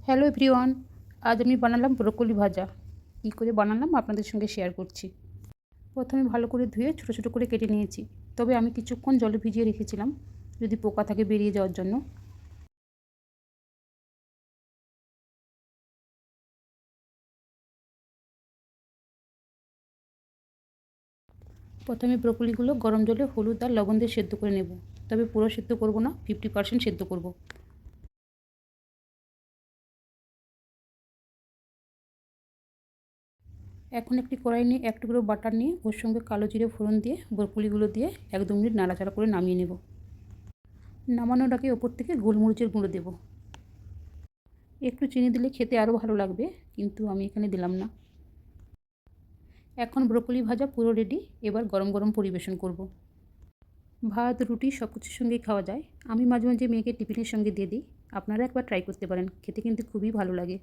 Hello everyone, আজ আমি বানালাম ব্রোকলি ভাজা। কী করে বানালাম আপনাদের সঙ্গে শেয়ার করছি। প্রথমে ভালো করে ধুয়ে ছোটো ছোটো করে কেটে নিয়েছি, তবে আমি কিছুক্ষণ জলে ভিজিয়ে রেখেছিলাম যদি পোকা থাকে বেরিয়ে যাওয়ার জন্য। প্রথমে ব্রোকলিগুলো গরম জলে হলুদ আর লবণ দিয়ে সেদ্ধ করে নেব, তবে পুরো সেদ্ধ করব না, 50% সেদ্ধ করব। এখন একটি কড়াই নিয়ে এক টুকরো বাটার নিয়ে ওর সঙ্গে কালো জিরে ফোড়ন দিয়ে ব্রোকলিগুলো দিয়ে 1-2 মিনিট নাড়াচাড়া করে নামিয়ে নেব। নামানোর আগে ওপর থেকে গোলমরিচের গুঁড়ো দেব। একটু চিনি দিলে খেতে আরও ভালো লাগবে, কিন্তু আমি এখানে দিলাম না। এখন ব্রোকলি ভাজা পুরো রেডি। এবার গরম গরম পরিবেশন করব। ভাত, রুটি সব কিছুর সঙ্গেই খাওয়া যায়। আমি মাঝে মাঝে মেয়েকে টিফিনের সঙ্গে দিয়ে দিই। আপনারা একবার ট্রাই করতে পারেন, খেতে কিন্তু খুবই ভালো লাগে।